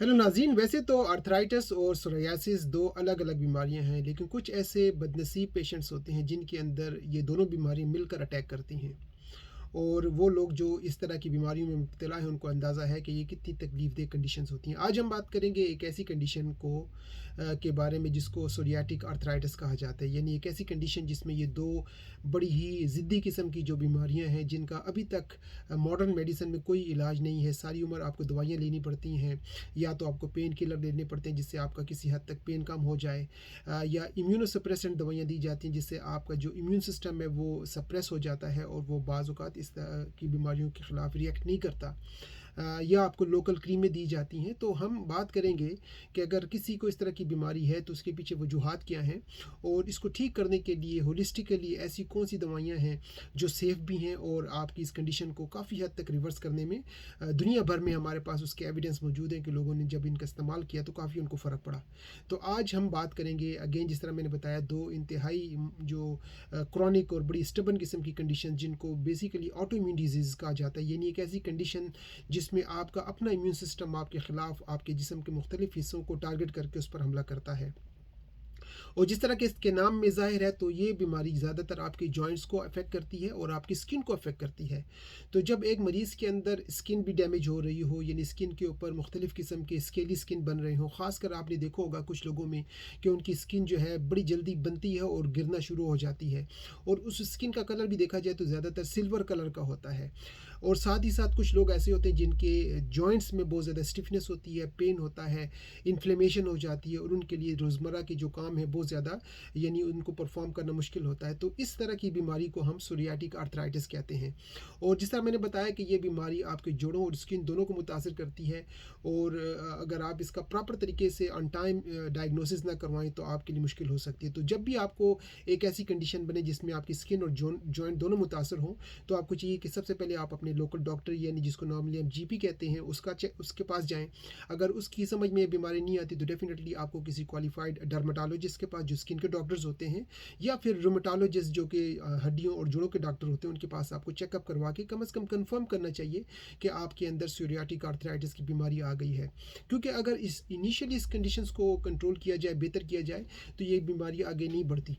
Hello नाज़रीन, वैसे तो अर्थराइटिस और सोरियासिस दो अलग अलग बीमारियां हैं, लेकिन कुछ ऐसे बदनसीब पेशेंट्स होते हैं जिनके अंदर ये दोनों बीमारियां मिलकर अटैक करती हैं। और वो लोग जो इस तरह की बीमारियों में मुब्तला हैं उनको अंदाज़ा है कि ये कितनी तकलीफ़देह कंडीशंस होती हैं। आज हम बात करेंगे एक ऐसी कंडीशन के बारे में जिसको सोरियाटिक अर्थराइटिस कहा जाता है, यानी एक ऐसी कंडीशन जिसमें ये दो बड़ी ही ज़िद्दी किस्म की जो बीमारियां हैं जिनका अभी तक मॉडर्न मेडिसिन में कोई इलाज नहीं है। सारी उम्र आपको दवाइयाँ लेनी पड़ती हैं, या तो आपको पेन किलर लेने पड़ते हैं जिससे आपका किसी हद तक पेन कम हो जाए, या इम्यूनोसप्रेसेंट दवाइयाँ दी जाती हैं जिससे आपका जो इम्यून सिस्टम है वो सप्रेस हो जाता है और वो बाज़ औक़ात इस तरह की बीमारियों के ख़िलाफ़ रिएक्ट नहीं करता, या आपको लोकल क्रीमें दी जाती हैं। तो हम बात करेंगे कि अगर किसी को इस तरह की बीमारी है तो उसके पीछे वजूहात क्या हैं, और इसको ठीक करने के लिए होलिस्टिकली ऐसी कौन सी दवाइयाँ हैं जो सेफ़ भी हैं और आपकी इस कंडीशन को काफ़ी हद तक रिवर्स करने में दुनिया भर में हमारे पास उसके एविडेंस मौजूद हैं कि लोगों ने जब इनका इस्तेमाल किया तो काफ़ी उनको फ़र्क पड़ा। तो आज हम बात करेंगे अगेन, जिस तरह मैंने बताया, दो इंतहाई जो क्रॉनिक और बड़ी स्टबन किस्म की कंडीशन जिनको बेसिकली ऑटो इम्यून डिजीज़ कहा जाता है, यानी एक ऐसी कंडीशन जिसमें आपका अपना इम्यून सिस्टम आपके ख़िलाफ़ आपके जिस्म के मुख्तलिफ़ हिस्सों को टारगेट करके उस पर हमला करता है। और जिस तरह के इसके नाम में ज़ाहिर है, तो ये बीमारी ज़्यादातर आपके जॉइंट्स को अफेक्ट करती है और आपकी स्किन को अफेक्ट करती है। तो जब एक मरीज़ के अंदर स्किन भी डैमेज हो रही हो, यानी स्किन के ऊपर मुख्तलिफ़ किस्म के स्केली स्किन बन रहे हों, ख़ासकर आपने देखा होगा कुछ लोगों में कि उनकी स्किन जो है बड़ी जल्दी बनती है और गिरना शुरू हो जाती है, और उस स्किन का कलर भी देखा जाए तो ज़्यादातर सिल्वर कलर का होता है। और साथ ही साथ कुछ लोग ऐसे होते हैं जिनके जॉइंट्स में बहुत ज़्यादा स्टिफनेस होती है, पेन होता है, इन्फ्लेमेशन हो जाती है, और उनके लिए रोज़मर्रा के जो काम है बहुत ज़्यादा, यानी उनको परफॉर्म करना मुश्किल होता है। तो इस तरह की बीमारी को हम सोरियाटिक आर्थराइटिस कहते हैं। और जिस तरह मैंने बताया कि ये बीमारी आपके जोड़ों और स्किन दोनों को मुतासर करती है, और अगर आप इसका प्रॉपर तरीके से ऑन टाइम डायग्नोसिस ना करवाएं तो आपके लिए मुश्किल हो सकती है। तो जब भी आपको एक ऐसी कंडीशन बने जिसमें आपकी स्किन और जॉइंट दोनों मुतासर हों, तो आपको चाहिए कि सबसे पहले आप अपने लोकल डॉक्टर, यानी जिसको नॉर्मली हम जीपी कहते हैं, उसके पास जाएं। अगर उसकी समझ में ये बीमारी नहीं आती तो डेफिनेटली आपको किसी क्वालिफाइड डर्माटोलॉजिस्ट के पास, जो स्किन के डॉक्टर्स होते हैं, या फिर रूमेटोलॉजिस्ट जो कि हड्डियों और जोड़ों के डॉक्टर होते हैं, उनके पास आपको चेकअप करवा के कम से कम कंफर्म करना चाहिए कि आपके अंदर सोरियाटिक आर्थराइटिस की बीमारी आ गई है। क्योंकि अगर इस इनिशियली इस कंडीशंस को कंट्रोल किया जाए, बेहतर किया जाए, तो ये बीमारी आगे नहीं बढ़ती।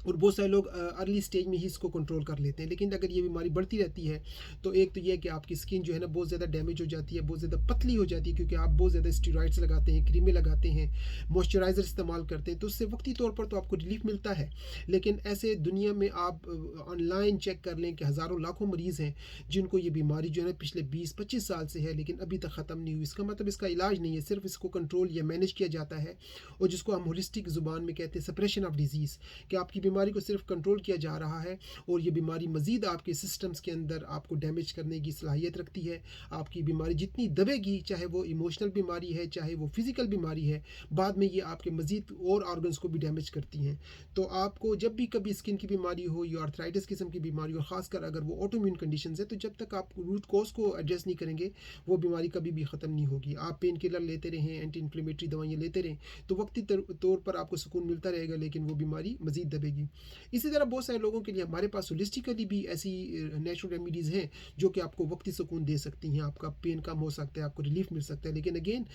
और बहुत सारे लोग अर्ली स्टेज में ही इसको कंट्रोल कर लेते हैं, लेकिन अगर ये बीमारी बढ़ती रहती है तो एक तो ये है कि आपकी स्किन जो है ना बहुत ज़्यादा डैमेज हो जाती है, बहुत ज़्यादा पतली हो जाती है, क्योंकि आप बहुत ज़्यादा स्टेरॉइड्स लगाते हैं, क्रीमें लगाते हैं, मॉइस्चराइज़र इस्तेमाल करते हैं, तो उससे वक्ती तौर पर तो आपको रिलीफ मिलता है। लेकिन ऐसे दुनिया में आप ऑनलाइन चेक कर लें कि हज़ारों लाखों मरीज़ हैं जिनको ये बीमारी जो है ना पिछले 20-25 साल से है, लेकिन अभी तक ख़त्म नहीं हुई। इसका मतलब इसका इलाज नहीं है, सिर्फ इसको कंट्रोल या मैनेज किया जाता है, और जिसको हम होलिस्टिक ज़ुबान में कहते हैं सप्रेशन ऑफ डिजीज़, कि आपकी बीमारी को सिर्फ कंट्रोल किया जा रहा है, और ये बीमारी मज़ीद आपके सिस्टम्स के अंदर आपको डैमेज करने की सलाहियत रखती है। आपकी बीमारी जितनी दबेगी, चाहे वो इमोशनल बीमारी है, चाहे वो फिज़िकल बीमारी है, बाद में ये आपके मज़ीद और ऑर्गन्स को भी डैमेज करती हैं। तो आपको जब भी कभी स्किन की बीमारी हो या आर्थराइटिस किस्म की बीमारी हो, ख़ासकर अगर वो ऑटोइम्यून कंडीशंस है, तो जब तक आप रूट कॉज को एड्रेस नहीं करेंगे, वो बीमारी कभी भी ख़त्म नहीं होगी। आप पेन किलर लेते रहें, एंटी इन्फ्लेमेटरी दवाइयाँ लेते रहें, तो वक्ती तौर पर आपको सुकून मिलता रहेगा, लेकिन वो बीमारी मज़ीद दबेगी। इसी तरह बहुत सारे लोगों के लिए हमारे पास होलिस्टिकली भी ऐसी नेचुरल रेमेडीज़ हैं जो कि आपको वक्ती सुकून दे सकती हैं, आपका पेन कम हो सकता है, आपको रिलीफ मिल सकता है, लेकिन अगेन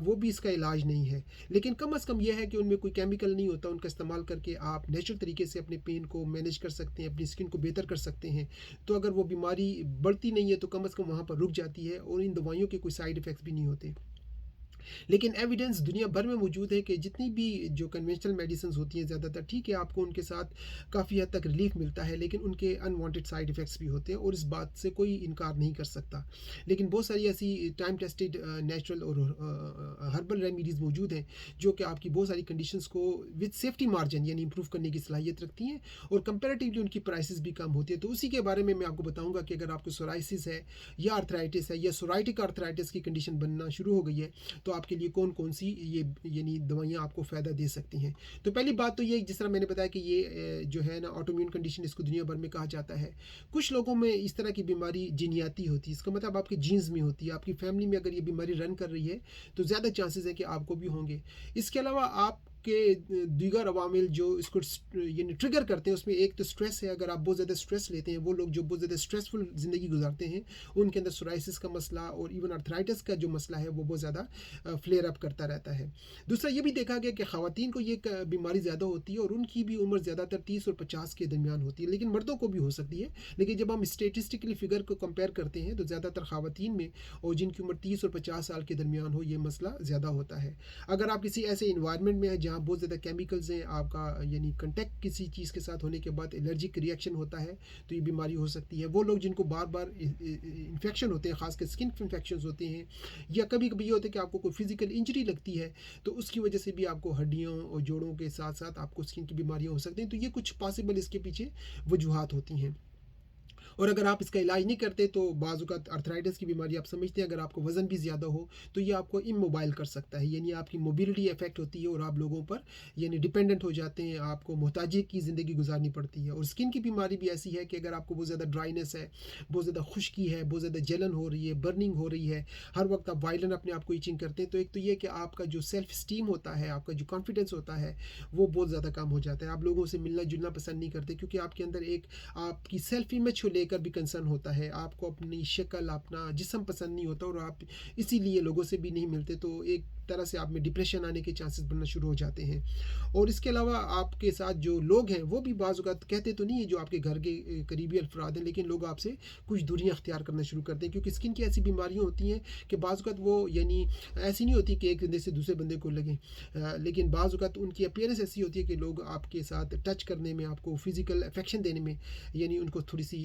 वो भी इसका इलाज नहीं है। लेकिन कम अज़ कम यह है कि उनमें कोई केमिकल नहीं होता, उनका इस्तेमाल करके आप नेचुरल तरीके से अपने पेन को मैनेज कर सकते हैं, अपनी स्किन को बेहतर कर सकते हैं। तो अगर वो बीमारी बढ़ती नहीं है तो कम अज़ कम वहाँ पर रुक जाती है, और इन दवाइयों के कोई साइड इफ़ेक्ट्स भी नहीं होते। लेकिन एविडेंस दुनिया भर में मौजूद है कि जितनी भी जो कन्वेंशनल मेडिसिन होती हैं, ज़्यादातर ठीक है, आपको उनके साथ काफ़ी हद तक रिलीफ मिलता है, लेकिन उनके अनवांटेड साइड इफ़ेक्ट्स भी होते हैं, और इस बात से कोई इनकार नहीं कर सकता। लेकिन बहुत सारी ऐसी टाइम टेस्टेड नेचुरल और हर्बल रेमेडीज़ मौजूद हैं जो कि आपकी बहुत सारी कंडीशंस को विद सेफ्टी मार्जिन यानी इंप्रूव करने की सलाहियत रखती हैं, और कंपेरेटिवली उनकी प्राइसेस भी कम होती है। तो उसी के बारे में मैं आपको बताऊंगा कि अगर आपको सोराइसिस है, या आर्थराइटिस है, या सोराइटिक आर्थराइटिस की कंडीशन बनना शुरू हो गई है, तो आपके लिए कौन कौन सी ये यानी दवाइयाँ आपको फ़ायदा दे सकती हैं। तो पहली बात तो ये, जिस तरह मैंने बताया कि ये जो है ना ऑटोइम्यून कंडीशन, इसको दुनिया भर में कहा जाता है। कुछ लोगों में इस तरह की बीमारी जीनियाती होती है, इसका मतलब आपके जीन्स में होती है, आपकी फैमिली में अगर ये बीमारी रन कर रही है तो ज़्यादा चांसेस है कि आपको भी होंगे। इसके अलावा आप के दीगर अवामिल जो इसको यानी ट्रिगर करते हैं, उसमें एक तो स्ट्रेस है। अगर आप बहुत ज़्यादा स्ट्रेस लेते हैं, वो लोग जो बहुत ज़्यादा स्ट्रेसफुल ज़िंदगी गुजारते हैं, उनके अंदर सोराइसिस का मसला और इवन अर्थराइटिस का जो मसला है वो बहुत ज़्यादा फ्लेयर अप करता रहता है। दूसरा ये भी देखा गया कि ख़वातीन को ये बीमारी ज़्यादा होती है और उनकी भी उम्र ज़्यादातर 30 और 50 के दरमियान होती है, लेकिन मर्दों को भी हो सकती है। लेकिन जब हम स्टेटिस्टिकली फ़िगर को कंपेयर करते हैं तो ज़्यादातर ख़वातीन में और जिनकी उम्र 30 और 50 साल के दरमियान हो, ये मसला ज़्यादा होता है। अगर आप किसी ऐसे इन्वायरमेंट में हैं जहाँ बहुत ज़्यादा केमिकल्स हैं, आपका यानी कंटेक्ट किसी चीज़ के साथ होने के बाद एलर्जिक रिएक्शन होता है, तो ये बीमारी हो सकती है। वो लोग जिनको बार बार इन्फेक्शन होते हैं, ख़ासकर स्किन इन्फेक्शन होते हैं, या कभी कभी ये होता है कि आपको कोई फिजिकल इंजरी लगती है, तो उसकी वजह से भी आपको हड्डियों और जोड़ों के साथ साथ आपको स्किन की बीमारियाँ हो सकती हैं। तो ये कुछ पॉसिबल इसके पीछे वजूहात होती हैं। और अगर आप इसका इलाज नहीं करते तो बाज़-औक़ात अर्थराइटिस की बीमारी आप समझते हैं, अगर आपको वज़न भी ज़्यादा हो तो ये आपको इमोबाइल कर सकता है, यानी आपकी मोबिलिटी इफ़ेक्ट होती है और आप लोगों पर यानी डिपेंडेंट हो जाते हैं, आपको मोहताजी की ज़िंदगी गुजारनी पड़ती है। और स्किन की बीमारी भी ऐसी है कि अगर आपको बहुत ज़्यादा ड्राइनेस है, बहुत ज़्यादा खुश्की है, बहुत ज़्यादा जलन हो रही है, बर्निंग हो रही है, हर वक्त आप वायलन अपने आप को इचिंग करते हैं, तो एक तो ये कि आपका जो सेल्फ स्टीम होता है, आपका जो कॉन्फिडेंस होता है, वो बहुत ज़्यादा कम हो जाता है। आप लोगों से मिलना जुलना पसंद नहीं करते, क्योंकि आपके अंदर एक आपकी सेल्फ इमेज को लेकर भी कंसर्न होता है। आपको अपनी शक्ल, अपना जिस्म पसंद नहीं होता और आप इसीलिए लोगों से भी नहीं मिलते, तो एक तरह से आप में डिप्रेशन आने के चांसेस बनना शुरू हो जाते हैं। और इसके अलावा आपके साथ जो लोग हैं वो भी बाज़ औक़ात कहते तो नहीं है जो आपके घर के करीबी अफराद हैं, लेकिन लोग आपसे कुछ दूरियां अख्तियार करना शुरू करते हैं, क्योंकि स्किन की ऐसी बीमारियां होती हैं कि बाज़ औक़ात वो यानी ऐसी नहीं होती कि एक बंदे से दूसरे बंदे को लगे, लेकिन बाज़ औक़ात उनकी अपीयरेंस ऐसी होती है कि लोग आपके साथ टच करने में, आपको फिज़िकल अफेक्शन देने में यानी उनको थोड़ी सी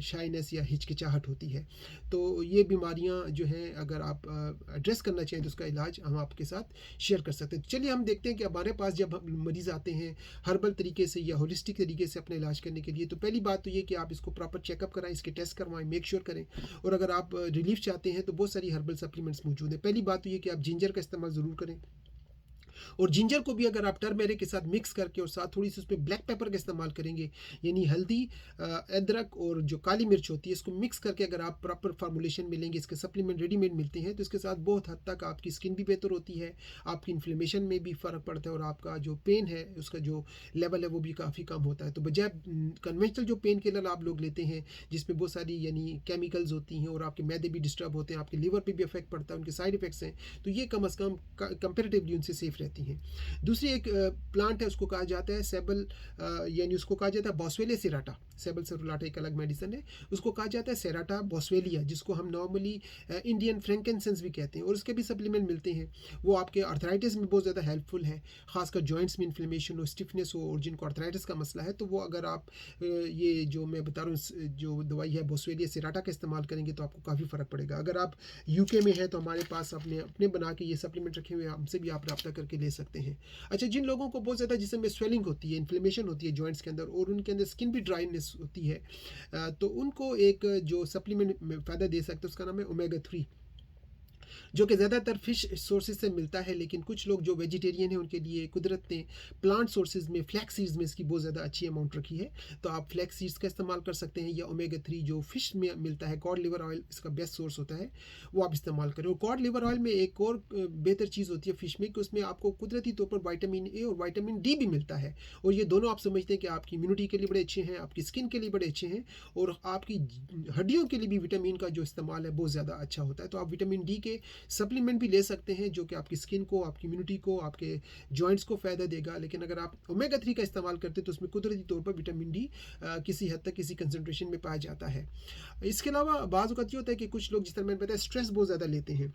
शाइनेस या हिचकिचाहट होती है। तो ये बीमारियां जो हैं, अगर आप एड्रेस करना चाहें तो उसका इलाज हम आपके साथ शेयर कर सकते हैं। तो चलिए हम देखते हैं कि हमारे पास जब मरीज़ आते हैं हर्बल तरीके से या होलिस्टिक तरीके से अपना इलाज करने के लिए, तो पहली बात तो ये कि आप इसको प्रॉपर चेकअप कराएं, इसके टेस्ट करवाएं, मेक श्योर करें। और अगर आप रिलीफ चाहते हैं तो बहुत सारी हर्बल सप्लीमेंट्स मौजूद हैं। पहली बात तो ये कि आप जिंजर का इस्तेमाल ज़रूर करें, और जिंजर को भी अगर आप टर्मेरिक के साथ मिक्स करके और साथ थोड़ी सी उसमें ब्लैक पेपर का इस्तेमाल करेंगे, यानी हल्दी, अदरक और जो काली मिर्च होती है, इसको मिक्स करके अगर आप प्रॉपर फार्मूलेशन में लेंगे, इसके सप्लीमेंट रेडीमेड मिलते हैं, तो इसके साथ बहुत हद तक आपकी स्किन भी बेहतर होती है, आपकी इन्फ्लेमेशन में भी फ़र्क पड़ता है और आपका जो पेन है उसका जो लेवल है वो भी काफ़ी कम होता है। तो बजाय कन्वेंशनल जो पेन किलर आप लोग लेते हैं जिसमें बहुत सारी यानी केमिकल्स होती हैं और आपके मैदे भी डिस्टर्ब होते हैं, आपके लीवर पे भी इफेक्ट पड़ता है, उनके साइड इफेक्ट्स हैं, तो ये कम अज़ कम कंपेरेटिवली उनसे सेफ रहती हैं। दूसरी एक प्लांट है, उसको कहा जाता है सेबल, यानी उसको कहा जाता है बॉस्वेलिया सेराटा। सेबल सेरुलाटा एक अलग मेडिसिन है, उसको कहा जाता है सेराटा बॉस्वेलिया, जिसको हम नॉर्मली इंडियन फ्रैंकिनसेंस भी कहते हैं, और उसके भी सप्लीमेंट मिलते हैं। वो आपके अर्थराइटिस में बहुत ज़्यादा हेल्पफुल है, खासकर जॉइंट्स में इन्फ्लेमेशन हो, स्टिफनेस हो, और जिनको अर्थराइटिस का मसला है, तो वो अगर आप ये जो मैं बता रहा हूँ जो दवाई है बॉस्वेलिया सेराटा का इस्तेमाल करेंगे तो आपको काफ़ी फ़र्क पड़ेगा। अगर आप यूके में हैं तो हमारे पास अपने बना के ये सप्लीमेंट रखे हुए हैं, हमसे भी आप रब्ता करके ले सकते हैं। अच्छा, जिन लोगों को बहुत ज़्यादा जिस्म में स्वेलिंग होती है, इन्फ्लेमेशन होती है जॉइंट्स के अंदर, और उनके अंदर स्किन भी ड्राइनेस होती है, तो उनको एक जो सप्लीमेंट में फ़ायदा दे सकते हैं उसका नाम है ओमेगा 3, जो कि ज़्यादातर फ़िश सोर्सेज से मिलता है, लेकिन कुछ लोग जो वेजिटेरियन हैं उनके लिए कुदरत ने प्लांट सोर्सेज में फ्लैक्स सीड्स में इसकी बहुत ज़्यादा अच्छी अमाउंट रखी है, तो आप फ्लैक्स सीड्स का इस्तेमाल कर सकते हैं, या ओमेगा 3 जो फ़िश में मिलता है, कॉड लिवर ऑयल इसका बेस्ट सोर्स होता है, वो आप इस्तेमाल करें। और कॉड लिवर ऑयल में एक और बेहतर चीज़ होती है फ़िश में कि उसमें आपको कुदरती तौर पर विटामिन ए और विटामिन डी भी मिलता है, और ये दोनों आप समझते हैं कि आपकी इम्यूनिटी के लिए बड़े अच्छे हैं, आपकी स्किन के लिए बड़े अच्छे हैं, और आपकी हड्डियों के लिए भी विटामिन का जो इस्तेमाल है बहुत ज़्यादा अच्छा होता है। तो आप विटामिन डी के सप्लीमेंट भी ले सकते हैं, जो कि आपकी स्किन को, आपकी इम्यूनिटी को, आपके जॉइंट्स को फ़ायदा देगा। लेकिन अगर आप ओमेगा 3 का इस्तेमाल करते हैं तो उसमें कुदरती तौर पर विटामिन डी किसी हद तक किसी कंसंट्रेशन में पाया जाता है। इसके अलावा बाज़ औक़ात ये होता है कि कुछ लोग, जिस तरह मैंने बताया, स्ट्रेस बहुत ज़्यादा लेते हैं,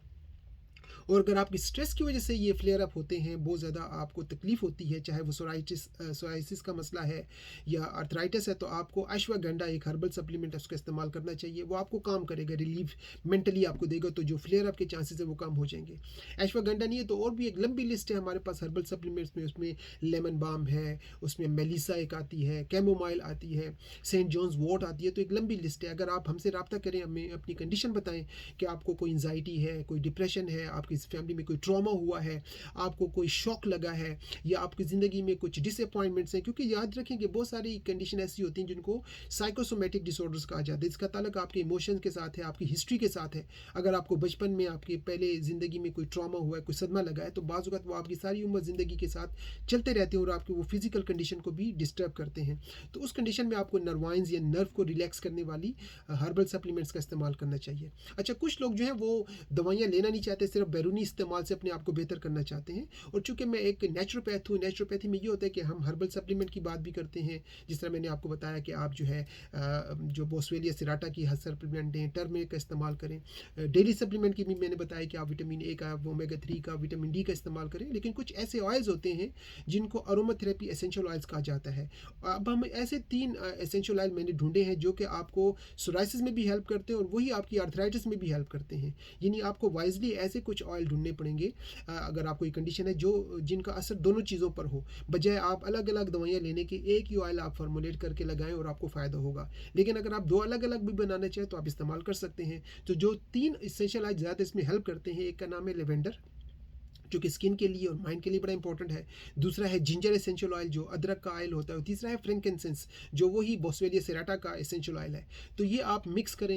और अगर आपकी स्ट्रेस की वजह से ये फ्लेयर अप होते हैं, बहुत ज़्यादा आपको तकलीफ़ होती है, चाहे वो सोराइसिस का मसला है या अर्थराइटिस है, तो आपको अश्वगंधा एक हर्बल सप्लीमेंट है, उसका इस्तेमाल करना चाहिए। वो आपको काम करेगा, रिलीफ मेंटली आपको देगा, तो जो फ्लेयर अप के चांसेस है वो कम हो जाएंगे। अश्वगंधा नहीं है तो और भी एक लंबी लिस्ट है हमारे पास हर्बल सप्लीमेंट्स में, उसमें लेमन बाम है, उसमें मेलिसा एक आती है, कैमोमाइल आती है, सेंट जॉन्स वॉट आती है, तो एक लंबी लिस्ट है। अगर आप हमसे रब्ता करें, हमें अपनी कंडीशन बताएं कि आपको कोई एंजाइटी है, कोई डिप्रेशन है, आपकी आपकी फैमिली में कोई ट्रॉमा हुआ है, आपको कोई शॉक लगा है, या आपकी ज़िंदगी में कुछ डिसअपॉइंटमेंट्स हैं, क्योंकि याद रखें कि बहुत सारी कंडीशन ऐसी होती हैं जिनको साइकोसोमेटिक डिसऑर्डर्स कहा जाता है। इसका ताल्लुक आपके इमोशंस के साथ है, आपकी हिस्ट्री के साथ है। अगर आपको बचपन में आपके पहले ज़िंदगी में कोई ट्रॉमा हुआ है, कोई सदमा लगा है, तो बाज़ वक़्त वो आपकी सारी उम्र ज़िंदगी के साथ चलते रहते हैं और आपकी वो फिज़िकल कंडीशन को भी डिस्टर्ब करते हैं। तो उस कंडीशन में आपको नर्वाइन्स या नर्व को रिलैक्स करने वाली हर्बल सप्लीमेंट्स का इस्तेमाल करना चाहिए। अच्छा, कुछ लोग जो हैं वो दवाइयाँ लेना नहीं चाहते, सिर्फ बैरूनी इस्तेमाल से अपने आप को बेहतर करना चाहते हैं। और चूँकि मैं एक नेचुरोपैथ हूँ, नेचुरोपैथी में ये होता है कि हम हर्बल सप्लीमेंट की बात भी करते हैं। जिस तरह मैंने आपको बताया कि आप जो है जो बोस्वेलिया सिराटा की सप्लीमेंट हैं, टर्मरिक का इस्तेमाल करें। डेली सप्लीमेंट की भी मैंने बताया कि आप विटामिन ए का, ओमेगा 3 का, विटामिन डी का इस्तेमाल करें। लेकिन कुछ ऐसे ऑयल्स होते हैं जिनको अरोमाथेरेपी एसेंशियल ऑयल्स कहा जाता है। अब हम ऐसे 3 एसेंशियल ऑयल मैंने ढूंढे हैं जो कि आपको सोराइसिस में भी हेल्प करते हैं और वही आपकी आर्थराइटिस में भी हेल्प करते हैं। यानी आपको वाइजली ऐसे कुछ ऑयल ढूंढने पड़ेंगे अगर आपको ये कंडीशन है जो जिनका असर दोनों चीज़ों पर हो, बजाय आप अलग अलग दवाइयाँ लेने के एक ही ऑयल आप फार्मूलेट करके लगाएं और आपको फ़ायदा होगा। लेकिन अगर आप 2 अलग अलग भी बनाना चाहें तो आप इस्तेमाल कर सकते हैं। तो जो 3 एसेंशियल ऑयल ज़्यादा इसमें हेल्प करते हैं, एक का नाम है लेवेंडर, जो कि स्किन के लिए और माइंड के लिए बड़ा इंपॉर्टेंट है। दूसरा है जिंजर एसेंशियल ऑयल, जो अदरक का ऑयल होता है। और तीसरा है फ्रैंकिनसेंस, जो वही बोस्वेलिया सेराटा का एसेंशियल ऑयल है। तो ये आप मिक्स करें,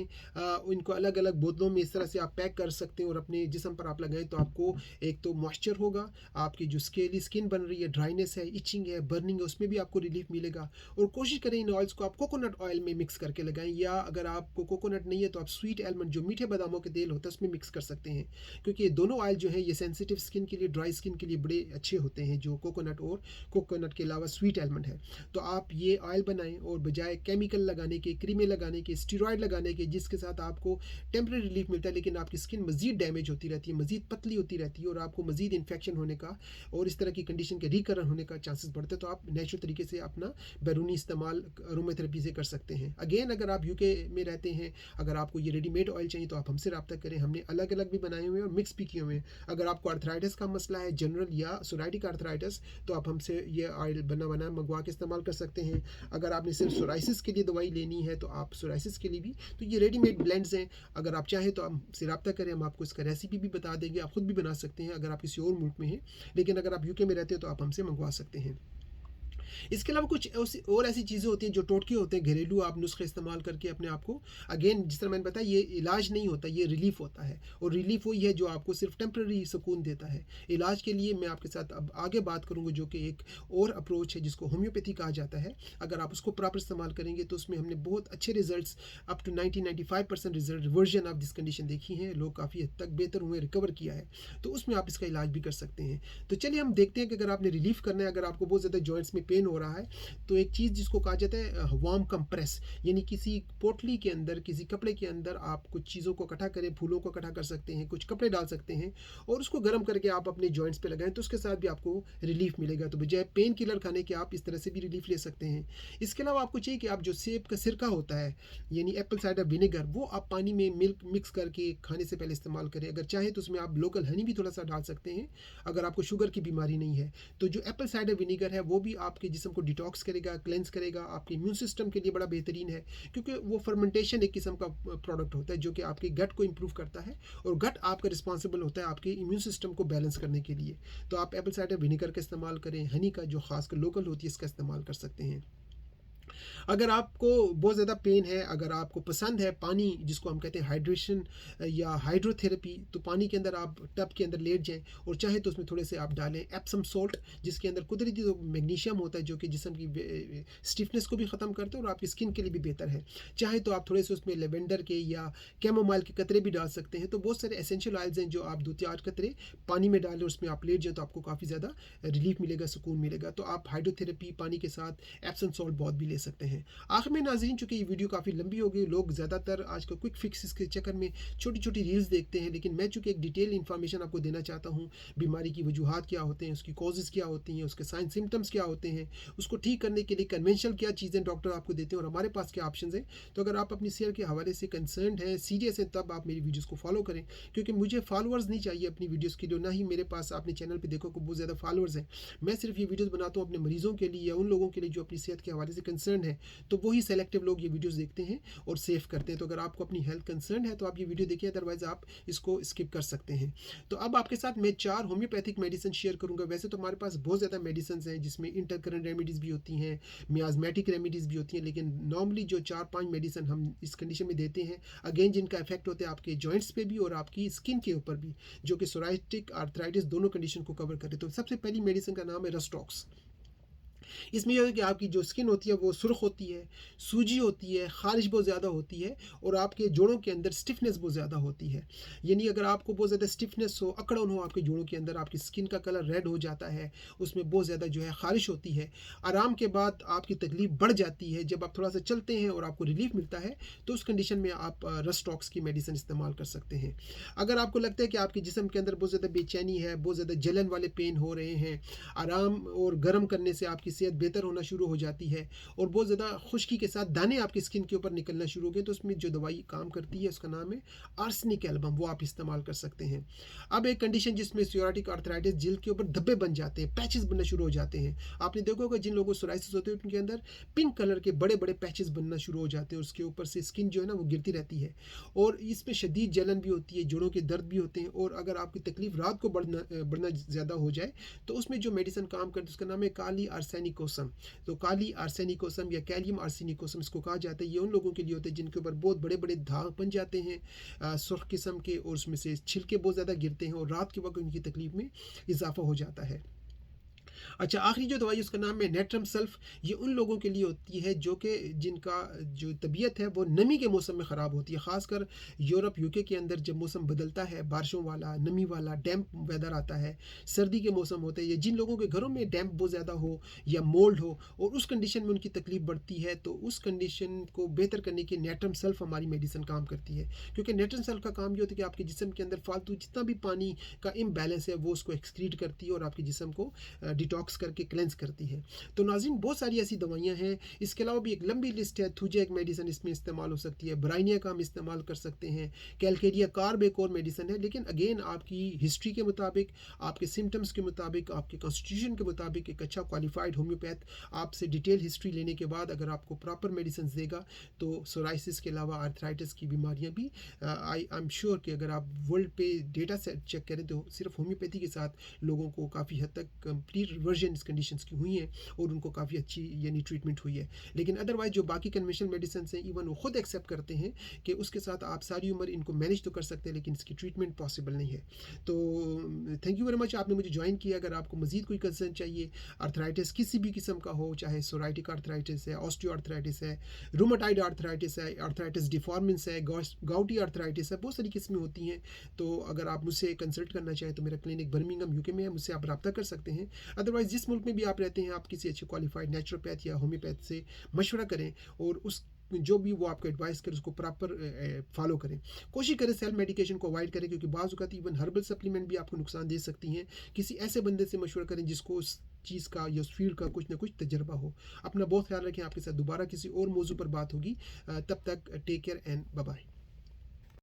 इनको अलग अलग बोतलों में इस तरह से आप पैक कर सकते हैं और अपने जिस्म पर आप लगाएं तो आपको एक तो मॉइस्चर होगा, आपकी जो स्केली स्किन बन रही है, ड्राइनेस है, इचिंग है, बर्निंग है, उसमें भी आपको रिलीफ मिलेगा। और कोशिश करें इन ऑयल्स को आप कोकोनट ऑयल में मिक्स करके लगाएं, या अगर आपको कोकोनट नहीं है तो आप स्वीट एलमंड, जो मीठे बादामों के तेल होता है, उसमें मिक्स कर सकते हैं। क्योंकि ये दोनों ऑयल जो है ये सेंसिटिव स्किन के लिए, ड्राई स्किन के लिए बड़े अच्छे होते हैं, जो कोकोनट और कोकोनट के अलावा स्वीट एलमंड है। तो आप ये ऑयल बनाएं और बजाय केमिकल लगाने के, क्रीमें लगाने के, स्टेरॉयड लगाने के, जिसके साथ आपको टेम्परेरी रिलीफ मिलता है लेकिन आपकी स्किन मजीद डैमेज होती रहती है, मजीद पतली होती रहती है और आपको मजीद इन्फेक्शन होने का और इस तरह की कंडीशन के रिकरण होने का चांसेस बढ़ते हैं। तो आप नेचुरल तरीके से अपना बैरूनी इस्तेमाल अरोमाथेरेपी से कर सकते हैं। अगेन, अगर आप यूके में रहते हैं, अगर आपको ये रेडीमेड ऑयल चाहिए तो आप हमसे रब्ता करें। हमने अलग अलग भी बनाए हुए हैं और मिक्स भी किए हुए हैं। अगर आपको आर्थराइटिस का मसला है, जनरल या सोराइटिक आर्थराइटिस, तो आप हमसे ये ऑयल बना मंगवा के इस्तेमाल कर सकते हैं। अगर आपने सिर्फ सोराइसिस के लिए दवाई लेनी है तो आप सोराइसिस के लिए भी, तो ये रेडीमेड ब्लेंड्स हैं। अगर आप चाहें तो हमसे रब्ता करें, हम आपको इसका रेसिपी भी बता देंगे, आप खुद भी बना सकते हैं अगर आप किसी और मुल्क में हैं। लेकिन अगर आप यूके में रहते हैं तो आप हमसे मंगवा सकते हैं। इसके अलावा कुछ और ऐसी चीज़ें होती हैं जो टोटके होते हैं, घरेलू आप नुस्खे इस्तेमाल करके अपने आप को, अगेन जिस तरह मैंने बताया, ये इलाज नहीं होता, ये रिलीफ होता है। और रिलीफ वही है जो आपको सिर्फ टेम्प्रेरी सुकून देता है। इलाज के लिए मैं आपके साथ अब आगे बात करूँगा, जो कि एक और अप्रोच है जिसको होम्योपैथी कहा जाता है। अगर आप उसको प्रॉपर इस्तेमाल करेंगे तो उसमें हमने बहुत अच्छे results, up to 90-95% result, reversion of this condition देखी है। लोग काफ़ी हद तक बेहतर हुए, रिकवर किया है। तो उसमें आप इसका इलाज भी कर सकते हैं। तो चलिए हम देखते हैं कि अगर आपने रिलीफ करना है, अगर आपको बहुत ज़्यादा जॉइंट्स में पेन हो रहा है, तो एक चीज़ जिसको कहा जाता है वार्म कंप्रेस, यानी किसी पोटली के अंदर, किसी कपड़े के अंदर आप कुछ चीज़ों को इकट्ठा करें, फूलों को इकट्ठा कर सकते हैं, कुछ कपड़े डाल सकते हैं और उसको गर्म करके आप अपने जॉइंट्स पे लगाएं, तो उसके साथ भी आपको रिलीफ मिलेगा। तो बजाय पेन किलर खाने के आप इस तरह से भी रिलीफ ले सकते हैं। इसके अलावा आपको चाहिए कि आप जो सेब का सिरका होता है, यानी एप्पल साइडर विनेगर, वो आप पानी में मिल्क मिक्स करके खाने से पहले इस्तेमाल करें। अगर चाहें तो उसमें आप लोकल हनी भी थोड़ा सा डाल सकते हैं अगर आपको शुगर की बीमारी नहीं है। तो जो एप्पल साइडर विनेगर है वो भी आपके जिस्म को डिटॉक्स करेगा, क्लेंस करेगा, आपके इम्यून सिस्टम के लिए बड़ा बेहतरीन है, क्योंकि वो फर्मेंटेशन एक किस्म का प्रोडक्ट होता है जो कि आपके गट को इंप्रूव करता है और गट आपका रिस्पॉन्सिबल होता है आपके इम्यून सिस्टम को बैलेंस करने के लिए। तो आप एप्पल साइडर विनेगर का इस्तेमाल करें, हनी का जो खासकर लोकल होती है इसका इस्तेमाल कर सकते हैं। अगर आपको बहुत ज़्यादा पेन है, अगर आपको पसंद है पानी, जिसको हम कहते हैं हाइड्रेशन या हाइड्रोथेरेपी, तो पानी के अंदर आप टब के अंदर लेट जाएं और चाहे तो उसमें थोड़े से आप डालें एप्सम सोल्ट, जिसके अंदर कुदरती तो मैग्नीशियम होता है जो कि जिस्म की स्टिफनेस को भी ख़त्म करता है और आपकी स्किन के लिए भी बेहतर है। चाहे तो आप थोड़े से उसमें लेवेंडर के या कैमोमाइल के कतरे भी डाल सकते हैं। तो बहुत सारे एसेंशियल ऑयल्स हैं जो आप 2-4 कतरे पानी में डालें, उसमें आप लेट जाएँ तो आपको काफ़ी ज़्यादा रिलीफ मिलेगा, सुकून मिलेगा। तो आप हाइड्रोथेरेपी पानी के साथ एप्सम सॉल्ट बहुत भी ले सकते हैं। आखिर में नाज़रीन, चूँकि ये वीडियो काफ़ी लंबी हो गई, लोग ज़्यादातर आजकल क्विक फिक्सेस के चक्कर में छोटी छोटी रील्स देखते हैं, लेकिन मैं चूँकि एक डिटेल इन्फॉर्मेशन आपको देना चाहता हूँ, बीमारी की वजूहात क्या होते हैं, उसकी कॉजेज़ क्या होती हैं, उसके साइन सिम्टम्स क्या होते हैं, उसको ठीक करने के लिए कन्वेंशनल क्या चीज़ें डॉक्टर आपको देते हैं और हमारे पास क्या ऑप्शन हैं। तो अगर आप अपनी सेहत के हवाले से कंसर्न हैं, सीरियस हैं, तब आप मेरी वीडियोज़ को फॉलो करें, क्योंकि मुझे फॉलोअर्स नहीं चाहिए अपनी वीडियोज़ के लिए, ना ही मेरे पास आपने चैनल पर देखो को बहुत ज़्यादा फॉलोअर्स हैं। मैं सिर्फ ये वीडियोज़ बनाता हूँ अपने मरीज़ों के लिए या उन लोगों के लिए जो अपनी सेहत के हवाले से कंसर्न कंसर्न है तो वही सेलेक्टिव लोग ये वीडियोस देखते हैं और सेव करते हैं। तो अगर आपको अपनी हेल्थ कंसर्न है तो आप ये वीडियो देखिए, अदरवाइज आप इसको स्किप कर सकते हैं। तो अब आपके साथ मैं 4 होम्योपैथिक मेडिसिन शेयर करूंगा। वैसे तो हमारे पास बहुत ज़्यादा मेडिसिन हैं जिसमें इंटरकरेंट रेमेडीज़ भी होती हैं, मियाजमेटिक रेमेडीज़ भी होती हैं, लेकिन नॉर्मली जो 4-5 मेडिसिन हम इस कंडीशन में देते हैं, अगेन जिनका इफेक्ट होता है आपके जॉइंट्स पे भी और आपकी स्किन के ऊपर भी, जो कि सोराइटिक आर्थराइटिस दोनों कंडीशन को कवर करे। तो सबसे पहली मेडिसिन का नाम है रस्टॉक्स। इसमें यह है कि आपकी जो स्किन होती है वो सुर्ख होती है, सूजी होती है, खारिश बहुत ज़्यादा होती है और आपके जोड़ों के अंदर स्टिफनेस बहुत ज़्यादा होती है। यानी अगर आपको बहुत ज़्यादा स्टिफनेस हो, अकड़न हो आपके जोड़ों के अंदर, आपकी स्किन का कलर रेड हो जाता है, उसमें बहुत ज़्यादा जो है खारिश होती है, आराम के बाद आपकी तकलीफ बढ़ जाती है, जब आप थोड़ा सा चलते हैं और आपको रिलीफ मिलता है तो उस कंडीशन में आप रस्टॉक्स की मेडिसिन इस्तेमाल कर सकते हैं। अगर आपको लगता है कि आपके जिस्म के अंदर बहुत ज़्यादा बेचैनी है, बहुत ज़्यादा जलन वाले पेन हो रहे हैं, आराम और गर्म करने से आपकी सेहत बेहतर होना शुरू हो जाती है और बहुत ज़्यादा खुश्की के साथ दाने आपकी स्किन के ऊपर निकलना शुरू हो गए, तो उसमें जो दवाई काम करती है उसका नाम है आर्सेनिक एल्बम, वो आप इस्तेमाल कर सकते हैं। अब एक कंडीशन जिसमें सोराइटिक आर्थराइटिस जिल्द के ऊपर धब्बे बन जाते हैं, पैचेस बनना शुरू हो जाते हैं। आपने देखा होगा जिन लोगों को सोराइसिस होते हैं उनके अंदर पिंक कलर के बड़े बड़े पैचेस बनना शुरू हो जाते हैं, उसके ऊपर से स्किन जो है ना वो गिरती रहती है और इसमें शदीद जलन भी होती है, जोड़ों के दर्द भी होते हैं। और अगर आपकी तकलीफ रात को बढ़ना ज़्यादा हो जाए तो उसमें जो मेडिसिन काम करती है उसका नाम है काली आर्सेनिकोसम। तो काली आर्सेनिकोसम या कैलियम आर्सेनिकोसम इसको कहा जाता है। ये उन लोगों के लिए होते हैं जिनके ऊपर बहुत बड़े बड़े दाग बन जाते हैं सुर्ख किस्म के और उसमें से छिलके बहुत ज़्यादा गिरते हैं और रात के वक्त उनकी तकलीफ में इजाफा हो जाता है। अच्छा, आखिरी जो दवाई उसका नाम है नेट्रम सल्फ। ये उन लोगों के लिए होती है जो कि जिनका जो तबीयत है वो नमी के मौसम में ख़राब होती है, ख़ासकर यूरोप यूके के अंदर जब मौसम बदलता है, बारिशों वाला, नमी वाला, डैम्प वेदर आता है, सर्दी के मौसम होते हैं, या जिन लोगों के घरों में डैम्प बहुत ज़्यादा हो या मोल्ड हो और उस कंडीशन में उनकी तकलीफ बढ़ती है, तो उस कंडीशन को बेहतर करने के नेट्रम सल्फ हमारी मेडिसिन काम करती है। क्योंकि नेट्रम सल्फ का काम ये होता है कि आपके जिस्म के अंदर फालतू जितना भी पानी का इम्बैलेंस है वो उसको एक्सक्रीट करती है और आपके जिस्म को डिटॉक्स करके क्लेंस करती है। तो नाज़रीन, बहुत सारी ऐसी दवाइयाँ हैं। इसके अलावा भी एक लंबी लिस्ट है। थूजा एक मेडिसिन इसमें इस्तेमाल हो सकती है, ब्राइनिया का हम इस्तेमाल कर सकते हैं, कैलकेरिया कार्ब एक और मेडिसिन है। लेकिन अगेन आपकी हिस्ट्री के मुताबिक, आपके सिम्टम्स के मुताबिक, आपके कॉन्स्टिट्यूशन के मुताबिक एक अच्छा क्वालिफाइड होम्योपैथ आपसे डिटेल हिस्ट्री लेने के बाद अगर आपको प्रॉपर मेडिसिन देगा तो सोराइसिस के अलावा आर्थराइटिस की बीमारियाँ भी आई एम श्योर कि अगर आप वर्ल्ड पे डेटा सेट चेक करें तो सिर्फ होम्योपैथी के साथ लोगों को काफ़ी हद तक कंप्लीट रिवर्जन इस कंडीशंस की हुई हैं और उनको काफ़ी अच्छी यानी ट्रीटमेंट हुई है। लेकिन अदरवाइज जो बाकी कन्वेंशनल मेडिसिन हैं इवन वो खुद एक्सेप्ट करते हैं कि उसके साथ आप सारी उम्र इनको मैनेज तो कर सकते हैं लेकिन इसकी ट्रीटमेंट पॉसिबल नहीं है। तो थैंक यू वेरी मच, आपने मुझे ज्वाइन किया। अगर आपको मजीद कोई कंसर्न चाहिए, आर्थराइटिस किसी भी किस्म का हो, चाहे सोराइटिक आर्थराइटिस है, ऑस्टियो आर्थराइटिस है, रूमेटॉइड आर्थराइटिस है, आर्थराइटिस डिफॉर्मिंस है, गाउटी आर्थराइटिस है, बहुत सारी किस्में होती हैं। तो अगर आप मुझसे कंसल्ट करना चाहें तो मेरा क्लिनिक बर्मिंघम यूके में है, मुझसे आप रब्ता कर सकते हैं। अदरवाइज़ जिस मुल्क में भी आप रहते हैं आप किसी अच्छे क्वालिफाइड नेचुरोपैथ या होम्योपैथ से मशवरा करें और उस जो भी वो आपको एडवाइस करें उसको प्रॉपर फॉलो करें। कोशिश करें सेल्फ मेडिकेशन को अवॉइड करें, क्योंकि बाज़ औक़ात इवन हर्बल सप्लीमेंट भी आपको नुकसान दे सकती हैं। किसी ऐसे बंदे से मशवरा करें जिसको उस चीज़ का या उस फील्ड का कुछ ना कुछ तजर्बा हो। अपना बहुत ख्याल रखें। आपके साथ दोबारा किसी और मौजू पर बात होगी। तब तक take care and bye bye.